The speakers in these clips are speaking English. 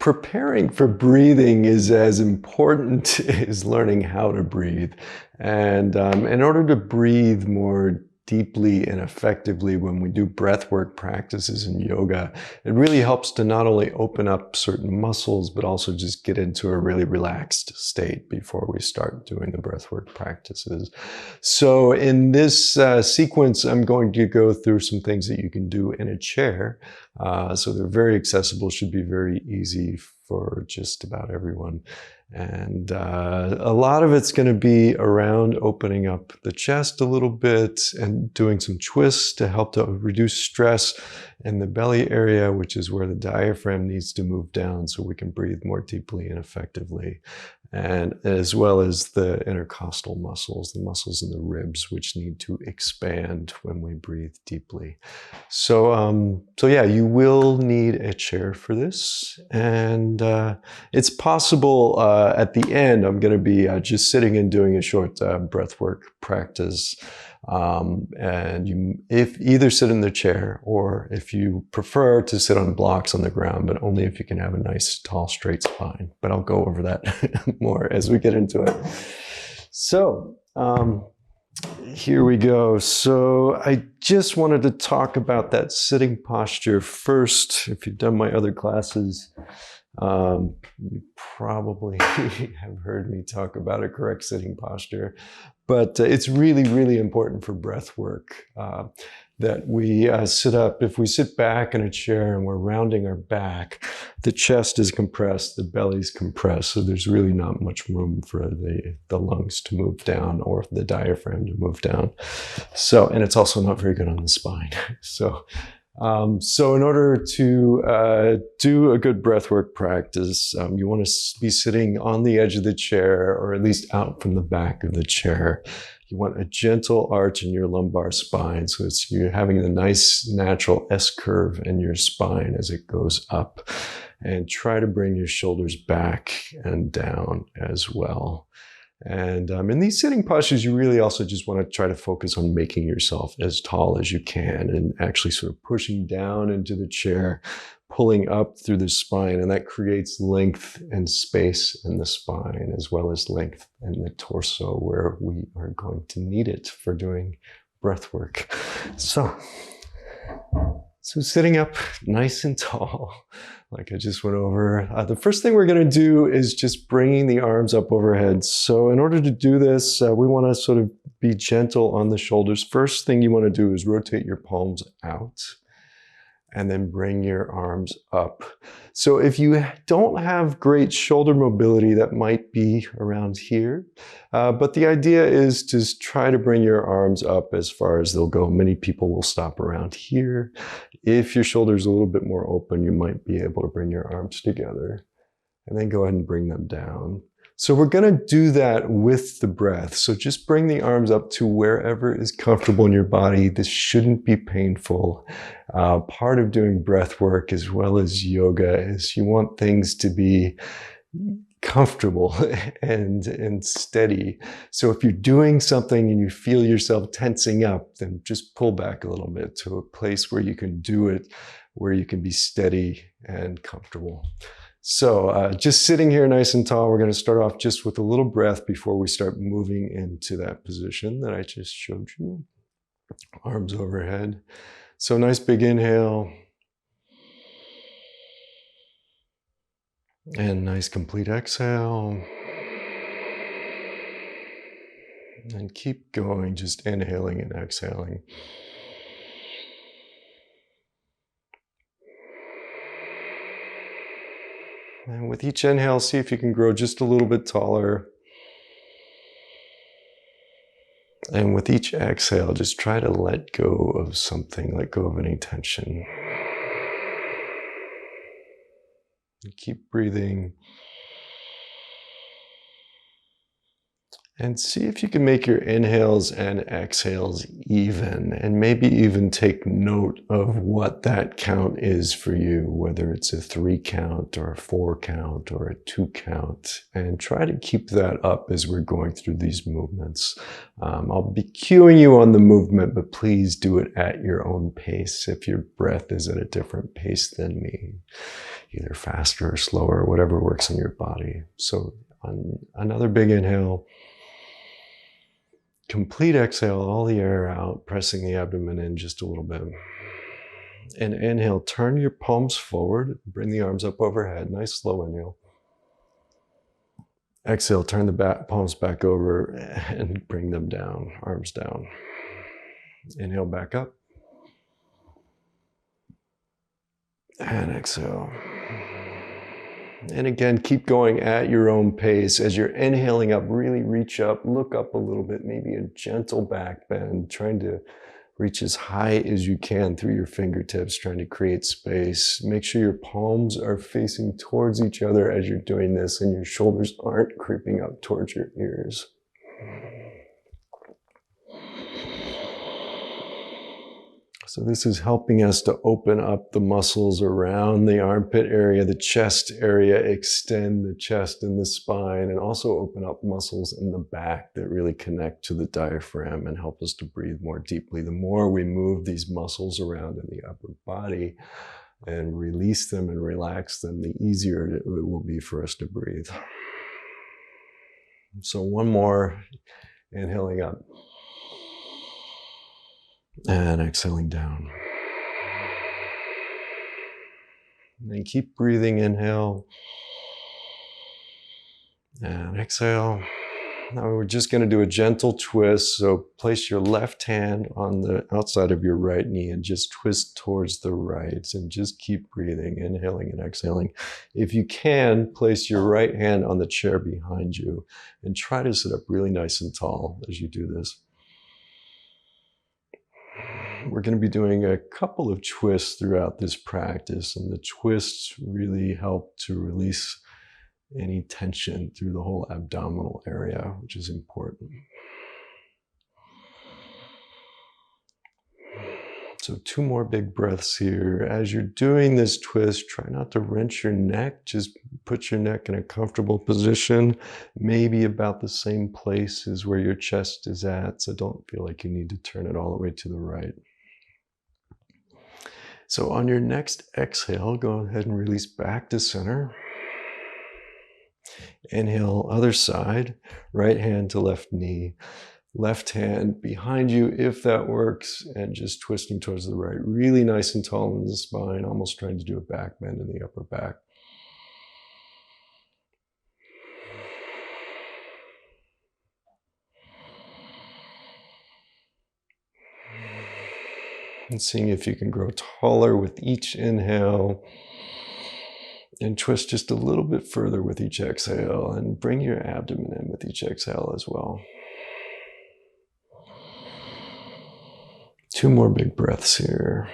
Preparing for breathing is as important as learning how to breathe. And in order to breathe more deeply and effectively when we do breathwork practices in yoga, it really helps to not only open up certain muscles, but also just get into a really relaxed state before we start doing the breathwork practices. So in this sequence, I'm going to go through some things that you can do in a chair. So they're very accessible, should be very easy for just about everyone. And a lot of it's going to be around opening up the chest a little bit and doing some twists to help to reduce stress in the belly area, which is where the diaphragm needs to move down so we can breathe more deeply and effectively. And as well as the intercostal muscles, the muscles in the ribs, which need to expand when we breathe deeply. So yeah, you will need a chair for this. And it's possible at the end, I'm going to be just sitting and doing a short breathwork practice. And you, if either sit in the chair or if you prefer to sit on blocks on the ground, but only if you can have a nice tall straight spine. But I'll go over that more as we get into it. So here we go. So I just wanted to talk about that sitting posture first. If you've done my other classes, you probably have heard me talk about a correct sitting posture, but it's really, really important for breath work that we sit up. If we sit back in a chair and we're rounding our back, the chest is compressed, the belly's compressed, so there's really not much room for the lungs to move down or the diaphragm to move down. So, and it's also not very good on the spine. So in order to do a good breathwork practice, you want to be sitting on the edge of the chair or at least out from the back of the chair. You want a gentle arch in your lumbar spine, so you're having the nice natural S-curve in your spine as it goes up. And try to bring your shoulders back and down as well. And in these sitting postures, you really also just want to try to focus on making yourself as tall as you can and actually sort of pushing down into the chair, pulling up through the spine, and that creates length and space in the spine as well as length in the torso where we are going to need it for doing breath work. So sitting up nice and tall, like I just went over. The first thing we're going to do is just bringing the arms up overhead. So in order to do this, we want to sort of be gentle on the shoulders. First thing you want to do is rotate your palms out and then bring your arms up. So if you don't have great shoulder mobility, that might be around here. But the idea is to try to bring your arms up as far as they'll go. Many people will stop around here. If your shoulder's a little bit more open, you might be able to bring your arms together and then go ahead and bring them down. So we're going to do that with the breath. So just bring the arms up to wherever is comfortable in your body. This shouldn't be painful. Part of doing breath work as well as yoga is you want things to be comfortable and steady. So if you're doing something and you feel yourself tensing up, then just pull back a little bit to a place where you can do it, where you can be steady and comfortable. So just sitting here nice and tall, we're going to start off just with a little breath before we start moving into that position that I just showed you. Arms overhead. So nice big inhale. And nice complete exhale. And keep going, just inhaling and exhaling. And with each inhale, see if you can grow just a little bit taller. And with each exhale, just try to let go of something, let go of any tension. And keep breathing. And see if you can make your inhales and exhales even, and maybe even take note of what that count is for you, whether it's a 3 count or a 4 count or a 2 count, and try to keep that up as we're going through these movements. I'll be cueing you on the movement, but please do it at your own pace if your breath is at a different pace than me, either faster or slower, whatever works in your body. So on another big inhale, complete exhale, all the air out, pressing the abdomen in just a little bit. And inhale, turn your palms forward, bring the arms up overhead, nice slow inhale. Exhale, turn the palms back over and bring them down, arms down. Inhale back up. And exhale. And again, keep going at your own pace. As you're inhaling up, really reach up, look up a little bit, maybe a gentle back bend, trying to reach as high as you can through your fingertips, trying to create space. Make sure your palms are facing towards each other as you're doing this and your shoulders aren't creeping up towards your ears. So this is helping us to open up the muscles around the armpit area, the chest area, extend the chest and the spine, and also open up muscles in the back that really connect to the diaphragm and help us to breathe more deeply. The more we move these muscles around in the upper body and release them and relax them, the easier it will be for us to breathe. So one more, inhaling up. And exhaling down. And then keep breathing, inhale. And exhale. Now we're just going to do a gentle twist. So place your left hand on the outside of your right knee and just twist towards the right. And just keep breathing, inhaling and exhaling. If you can, place your right hand on the chair behind you and try to sit up really nice and tall as you do this. We're going to be doing a couple of twists throughout this practice, and the twists really help to release any tension through the whole abdominal area, which is important. So 2 more big breaths here. As you're doing this twist, try not to wrench your neck. Just put your neck in a comfortable position, maybe about the same place as where your chest is at. So don't feel like you need to turn it all the way to the right. So on your next exhale, go ahead and release back to center. Inhale, other side, right hand to left knee. Left hand behind you, if that works, and just twisting towards the right. Really nice and tall in the spine, almost trying to do a back bend in the upper back. And seeing if you can grow taller with each inhale. And twist just a little bit further with each exhale, and bring your abdomen in with each exhale as well. 2 more big breaths here.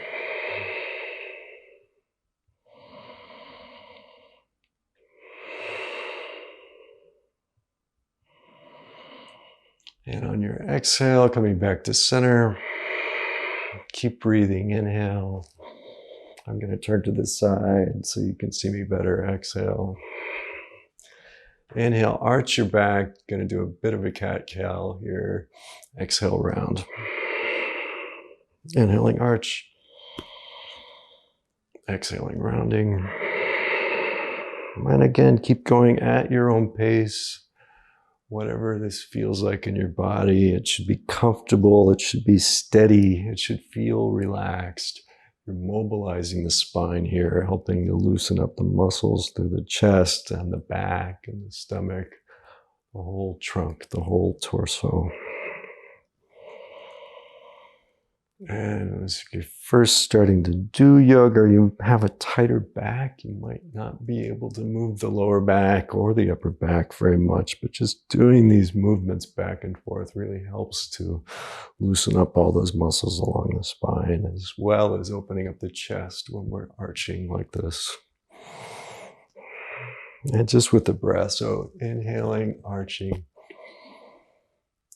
And on your exhale, coming back to center, keep breathing, inhale. I'm going to turn to the side so you can see me better. Exhale. Inhale, arch your back. Going to do a bit of a cat-cow here. Exhale, round. Inhaling, arch. Exhaling, rounding. And again, keep going at your own pace. Whatever this feels like in your body, it should be comfortable. It should be steady. It should feel relaxed. You're mobilizing the spine here, helping to loosen up the muscles through the chest and the back and the stomach, the whole trunk, the whole torso. And as you're first starting to do yoga, or you have a tighter back, you might not be able to move the lower back or the upper back very much, but just doing these movements back and forth really helps to loosen up all those muscles along the spine, as well as opening up the chest when we're arching like this. And just with the breath, so inhaling, arching,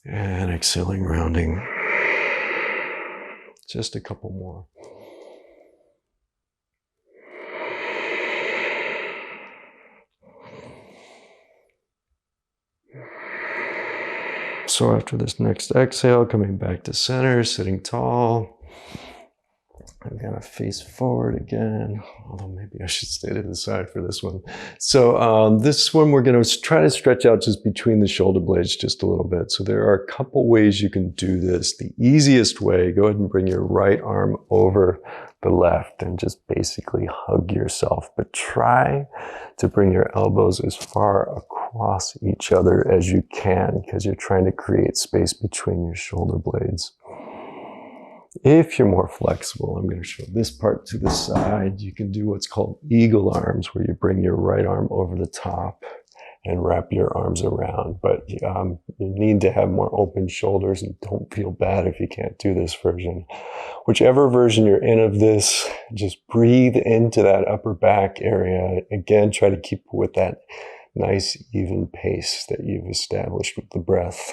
And exhaling, rounding. Just a couple more. So after this next exhale, coming back to center, sitting tall. I'm gonna face forward again, although maybe I should stay to the side for this one. So this one we're gonna try to stretch out just between the shoulder blades just a little bit. So there are a couple ways you can do this. The easiest way, go ahead and bring your right arm over the left and just basically hug yourself. But try to bring your elbows as far across each other as you can, because you're trying to create space between your shoulder blades. If you're more flexible, I'm going to show this part to the side. You can do what's called eagle arms, where you bring your right arm over the top and wrap your arms around. But you need to have more open shoulders, and don't feel bad if you can't do this version. Whichever version you're in of this, just breathe into that upper back area. Again, try to keep with that nice even pace that you've established with the breath.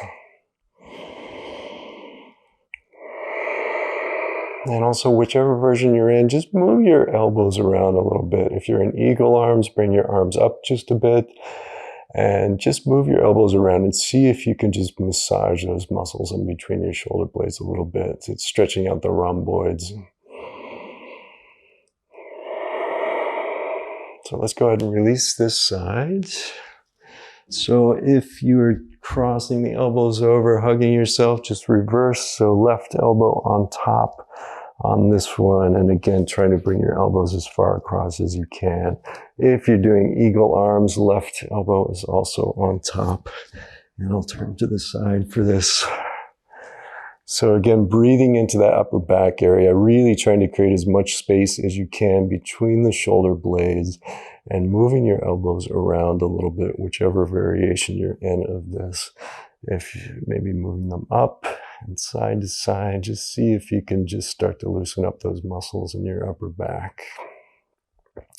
And also, whichever version you're in, just move your elbows around a little bit. If you're in eagle arms, bring your arms up just a bit and just move your elbows around and see if you can just massage those muscles in between your shoulder blades a little bit. It's stretching out the rhomboids. So let's go ahead and release this side. So if you're crossing the elbows over, hugging yourself, just reverse. So left elbow on top on this one. And again, trying to bring your elbows as far across as you can. If you're doing eagle arms, left elbow is also on top. And I'll turn to the side for this. So again, breathing into that upper back area, really trying to create as much space as you can between the shoulder blades and moving your elbows around a little bit, whichever variation you're in of this. If you maybe moving them up and side to side, just see if you can just start to loosen up those muscles in your upper back.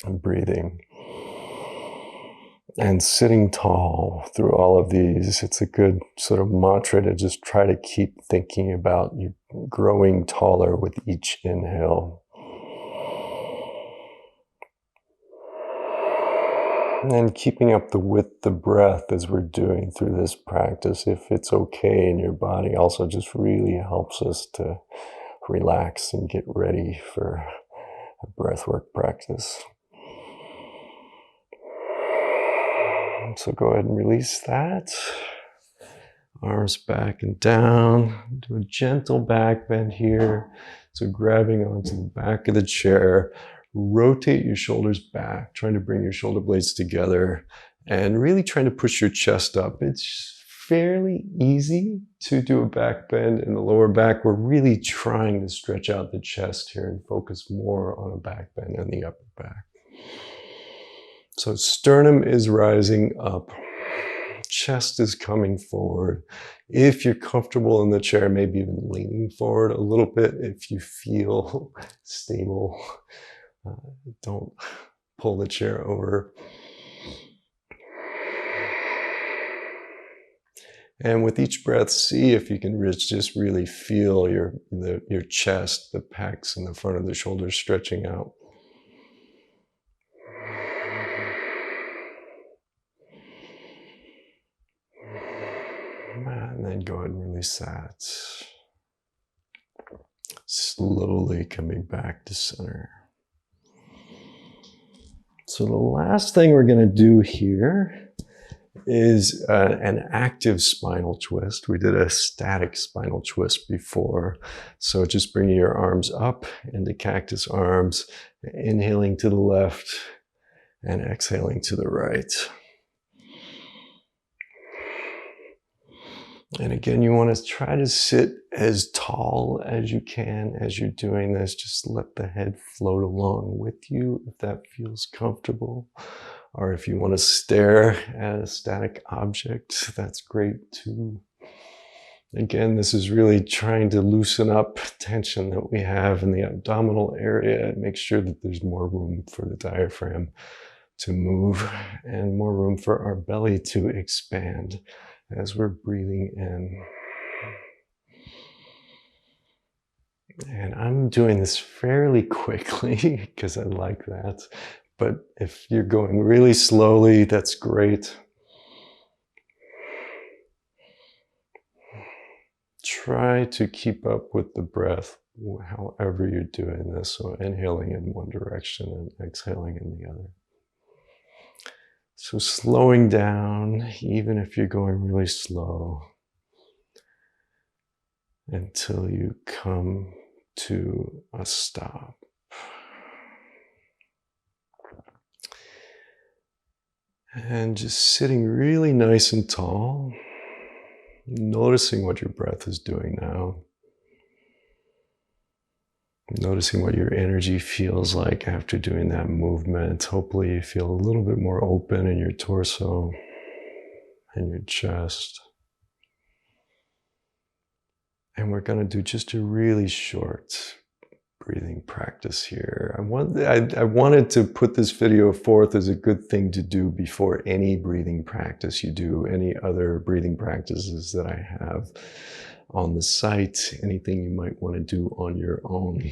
And breathing. And sitting tall through all of these. It's a good sort of mantra to just try to keep thinking about you growing taller with each inhale. And keeping up with the breath as we're doing through this practice, if it's okay in your body, also just really helps us to relax and get ready for a breathwork practice. So go ahead and release that. Arms back and down. Do a gentle back bend here. So grabbing onto the back of the chair. Rotate your shoulders back, trying to bring your shoulder blades together and really trying to push your chest up. It's fairly easy to do a back bend in the lower back. We're really trying to stretch out the chest here and focus more on a back bend in the upper back. So sternum is rising up. Chest is coming forward. If you're comfortable in the chair, maybe even leaning forward a little bit if you feel stable. Don't pull the chair over. And with each breath, see if you can just really feel your chest, the pecs and the front of the shoulders stretching out. And then go ahead and release that. Slowly coming back to center. So the last thing we're going to do here is an active spinal twist. We did a static spinal twist before. So just bringing your arms up into cactus arms, inhaling to the left and exhaling to the right. And again, you want to try to sit as tall as you can as you're doing this. Just let the head float along with you if that feels comfortable. Or if you want to stare at a static object, that's great too. Again, this is really trying to loosen up tension that we have in the abdominal area and make sure that there's more room for the diaphragm to move and more room for our belly to expand as we're breathing in. And I'm doing this fairly quickly because I like that. But if you're going really slowly, that's great. Try to keep up with the breath however you're doing this. So inhaling in one direction and exhaling in the other. So slowing down, even if you're going really slow, until you come to a stop. And just sitting really nice and tall, noticing what your breath is doing now. Noticing what your energy feels like after doing that movement. Hopefully you feel a little bit more open in your torso and your chest. And we're going to do just a really short breathing practice here. I wanted to put this video forth as a good thing to do before any breathing practice you do, any other breathing practices that I have on the site, anything you might want to do on your own,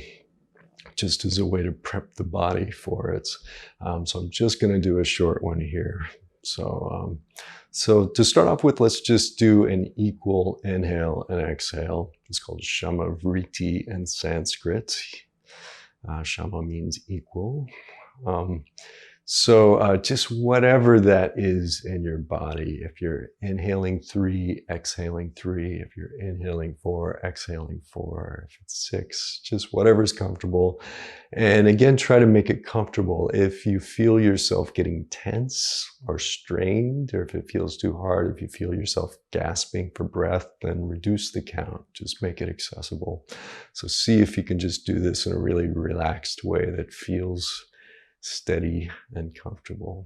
just as a way to prep the body for it. So I'm just going to do a short one here. So to start off with, let's just do an equal inhale and exhale. It's called Shama Vriti in Sanskrit. Shama means equal. So just whatever that is in your body, if you're inhaling 3, exhaling 3, if you're inhaling 4, exhaling 4, if it's 6, just whatever's comfortable. And again, try to make it comfortable. If you feel yourself getting tense or strained, or if it feels too hard, if you feel yourself gasping for breath, then reduce the count. Just make it accessible. So see if you can just do this in a really relaxed way that feels steady and comfortable.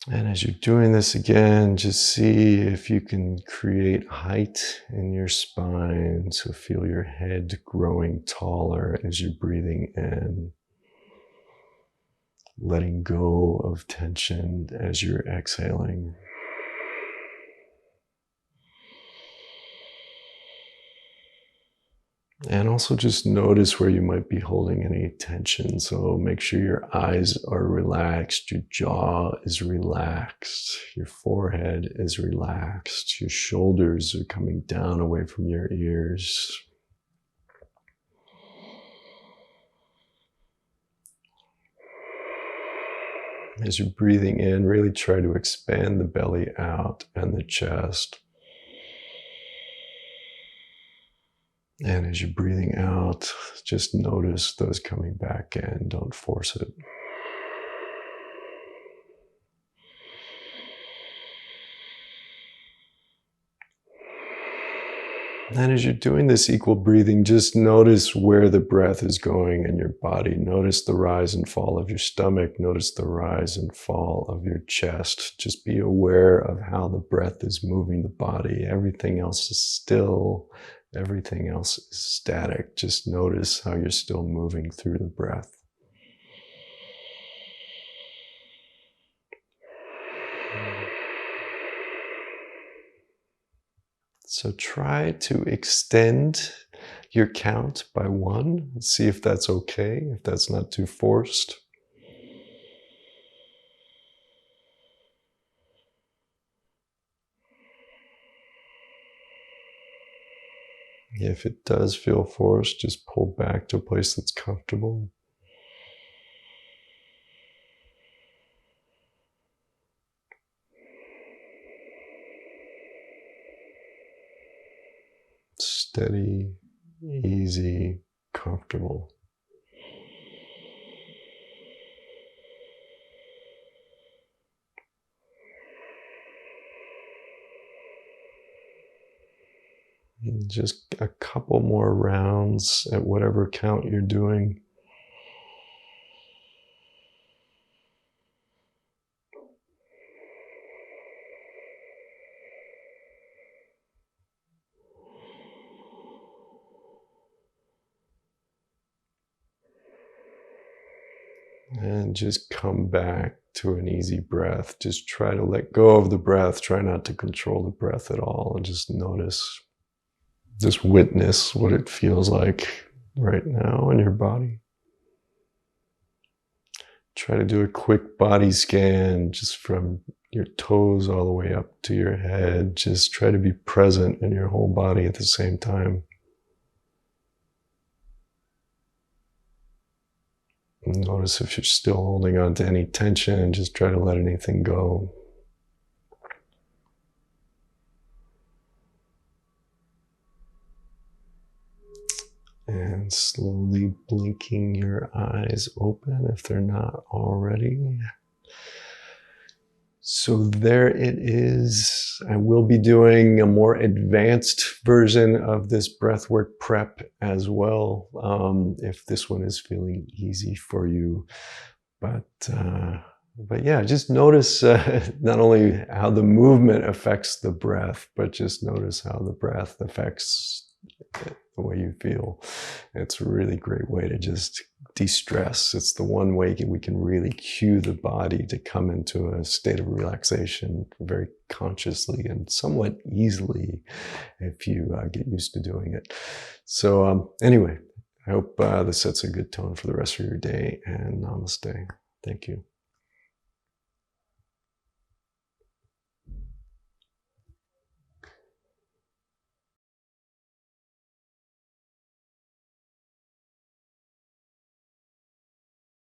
And as you're doing this again, just see if you can create height in your spine. So feel your head growing taller as you're breathing in. Letting go of tension as you're exhaling. And also just notice where you might be holding any tension. So make sure your eyes are relaxed, your jaw is relaxed, your forehead is relaxed, your shoulders are coming down away from your ears. As you're breathing in, really try to expand the belly out and the chest. And as you're breathing out, just notice those coming back in. Don't force it. And as you're doing this equal breathing, just notice where the breath is going in your body. Notice the rise and fall of your stomach. Notice the rise and fall of your chest. Just be aware of how the breath is moving the body. Everything else is still. Everything else is static. Just notice how you're still moving through the breath. So try to extend your count by 1. See if that's okay, if that's not too forced. If it does feel forced, just pull back to a place that's comfortable. Steady, easy, comfortable. And just a couple more rounds at whatever count you're doing. And just come back to an easy breath. Just try to let go of the breath. Try not to control the breath at all. And just notice, just witness what it feels like right now in your body. Try to do a quick body scan just from your toes all the way up to your head. Just try to be present in your whole body at the same time. Notice if you're still holding on to any tension, just try to let anything go. And slowly blinking your eyes open if they're not already. So there it is. I will be doing a more advanced version of this breathwork prep as well, if this one is feeling easy for you. But yeah, just notice not only how the movement affects the breath, but just notice how the breath affects the way you feel. It's a really great way to just de-stress. It's the one way we can really cue the body to come into a state of relaxation very consciously and somewhat easily if you get used to doing it. So anyway, I hope this sets a good tone for the rest of your day, and namaste. Thank you.